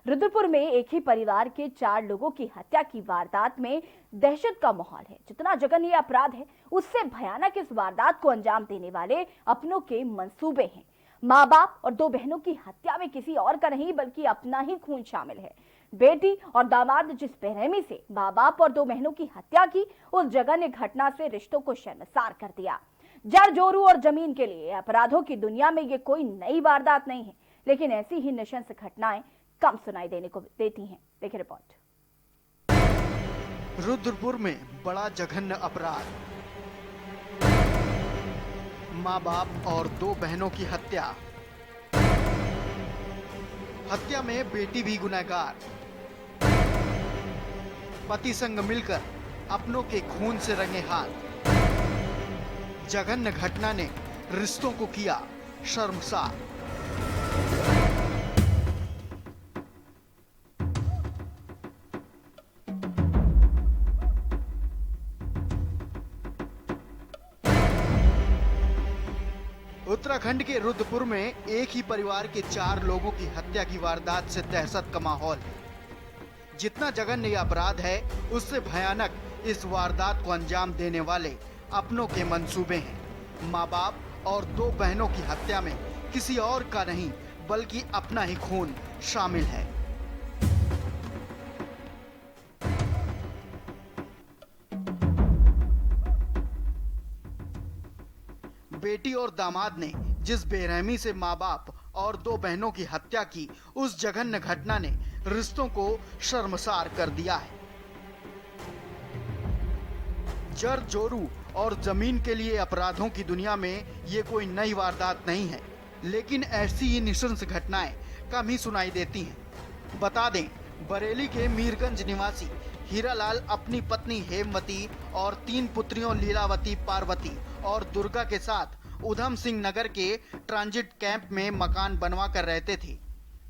रुद्रपुर में एक ही परिवार के 4 लोगों की हत्या की वारदात में दहशत का माहौल है। जितना जघन्य ये अपराध है, उससे भयानक इस वारदात को अंजाम देने वाले अपनों के मंसूबे हैं। माँ बाप और 2 बहनों की हत्या में किसी और का नहीं बल्कि अपना ही खून शामिल है। बेटी और दामाद जिस बेरहमी से माँ बाप और 2 बहनों की हत्या की, उस जघन्य घटना से रिश्तों को शर्मसार कर दिया। जड़ जोरू और जमीन के लिए अपराधों की दुनिया में ये कोई नई वारदात नहीं है, लेकिन ऐसी ही नृशंस घटनाएं कम सुनाई देने को देती हैं। देखिए रिपोर्ट। रुद्रपुर में बड़ा जघन्य अपराध, माँ बाप और 2 बहनों की हत्या। हत्या में बेटी भी गुनहगार। पति संग मिलकर अपनों के खून से रंगे हाथ। जघन्य घटना ने रिश्तों को किया शर्मसार। उत्तराखंड के रुद्रपुर में एक ही परिवार के 4 लोगों की हत्या की वारदात से दहशत का माहौल है। जितना जघन्य यह अपराध है, उससे भयानक इस वारदात को अंजाम देने वाले अपनों के मंसूबे हैं। माँ बाप और 2 बहनों की हत्या में किसी और का नहीं बल्कि अपना ही खून शामिल है। बेटी और दामाद ने जिस बेरहमी से माँ बाप और 2 बहनों की हत्या की, उस जघन्य घटना ने रिश्तों को शर्मसार कर दिया है। जड़ जोरू और जमीन के लिए अपराधों की दुनिया में ये कोई नई वारदात नहीं है, लेकिन ऐसी ही नृशंस घटनाएं कम ही सुनाई देती हैं। बता दें, बरेली के मीरगंज निवासी हीरालाल अपनी पत्नी हेमवती और 3 पुत्रियों लीलावती, पार्वती और दुर्गा के साथ उधम सिंह नगर के ट्रांजिट कैंप में मकान बनवा कर रहते थे।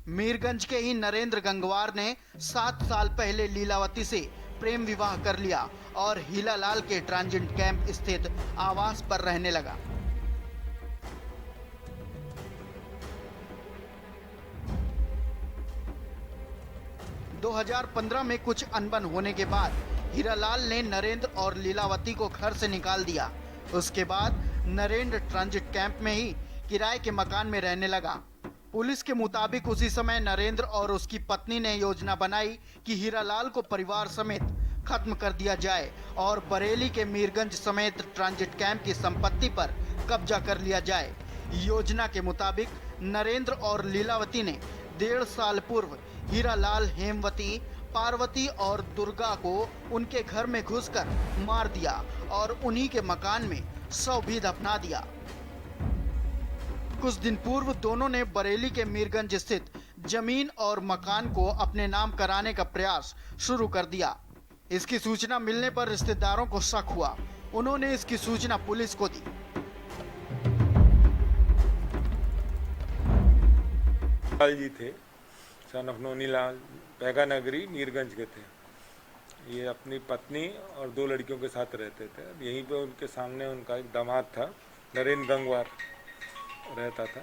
मीरगंज के ही नरेंद्र गंगवार ने 7 साल पहले लीलावती से प्रेम विवाह कर लिया और हीरालाल के ट्रांजिट कैंप स्थित आवास पर रहने लगा। - 2015 में कुछ अनबन होने के बाद हीरालाल ने नरेंद्र और लीलावती को घर से निकाल दिया। उसके बाद नरेंद्र ट्रांजिट कैंप में ही किराए के मकान में रहने लगा। पुलिस के मुताबिक उसी समय नरेंद्र और उसकी पत्नी ने योजना बनाई कि हीरालाल को परिवार समेत खत्म कर दिया जाए और बरेली के मीरगंज समेत ट्रांजिट कैंप की संपत्ति पर कब्जा कर लिया जाए। योजना के मुताबिक नरेंद्र और लीलावती ने 1.5 साल पूर्व हीरालाल, हेमवती, पार्वती और दुर्गा को उनके घर में घुसकर मार दिया और उन्हीं के मकान में शव भी दफना दिया। कुछ दिन पूर्व दोनों ने बरेली के मीरगंज स्थित जमीन और मकान को अपने नाम कराने का प्रयास शुरू कर दिया। इसकी सूचना मिलने पर रिश्तेदारों को शक हुआ। उन्होंने इसकी सूचना पुलिस को दी। लाल जी थे, सन ऑफ नोनीलाल, पैगा नगरी मीरगंज के थे। ये अपनी पत्नी और 2 लड़कियों के साथ रहते थे। यहीं पे उनके सामने उनका एक दामाद था, नरेंद्र गंगवार रहता था।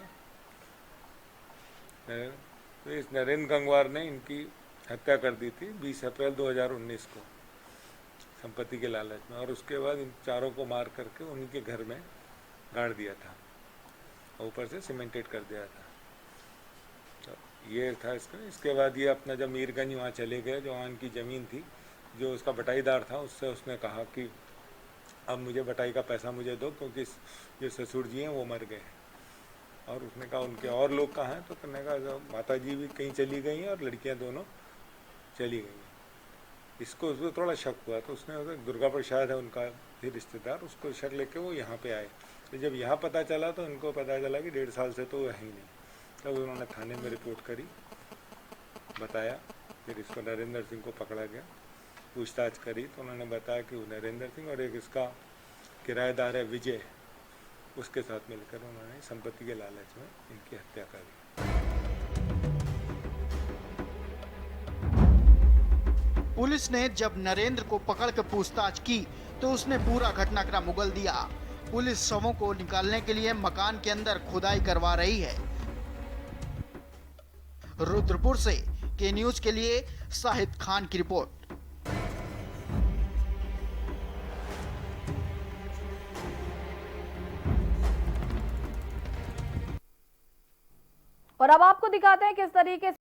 तो इस नरेंद्र गंगवार ने इनकी हत्या कर दी थी 20 अप्रैल 2019 को संपत्ति के लालच में, और उसके बाद इन चारों को मार करके उनके घर में गाड़ दिया था, ऊपर से सीमेंटेड कर दिया था। तो ये था इसका। इसके बाद ये अपना जब मीरगंज वहाँ चले गए, जो वहाँ इनकी ज़मीन थी, जो उसका बटाईदार था, उससे उसने कहा कि अब मुझे बटाई का पैसा मुझे दो, क्योंकि जो ससुर जी हैं वो मर गए हैं। और उसने कहा उनके और लोग कहाँ हैं, तो कहने का माता जी भी कहीं चली गई हैं और लड़कियां दोनों चली गई हैं। इसको थोड़ा शक हुआ, तो उसने दुर्गा प्रसाद है उनका भी रिश्तेदार, उसको शक लेके वो यहाँ पे आए। तो जब यहाँ पता चला तो इनको पता चला कि 1.5 साल से तो वो है ही नहीं। तब तो उन्होंने थाने में रिपोर्ट करी, बताया। फिर इसको नरेंद्र सिंह को पकड़ा गया, पूछताछ करी तो उन्होंने बताया कि वो नरेंद्र सिंह और एक इसका किराएदार है विजय, उसके साथ मिलकर उन्होंने संपत्ति के लालच में इनकी हत्या कर दी। पुलिस ने जब नरेंद्र को पकड़ कर पूछताछ की तो उसने पूरा घटनाक्रम उगल दिया। पुलिस शवों को निकालने के लिए मकान के अंदर खुदाई करवा रही है। रुद्रपुर से के न्यूज के लिए शाहिद खान की रिपोर्ट। और अब आपको दिखाते हैं किस तरीके से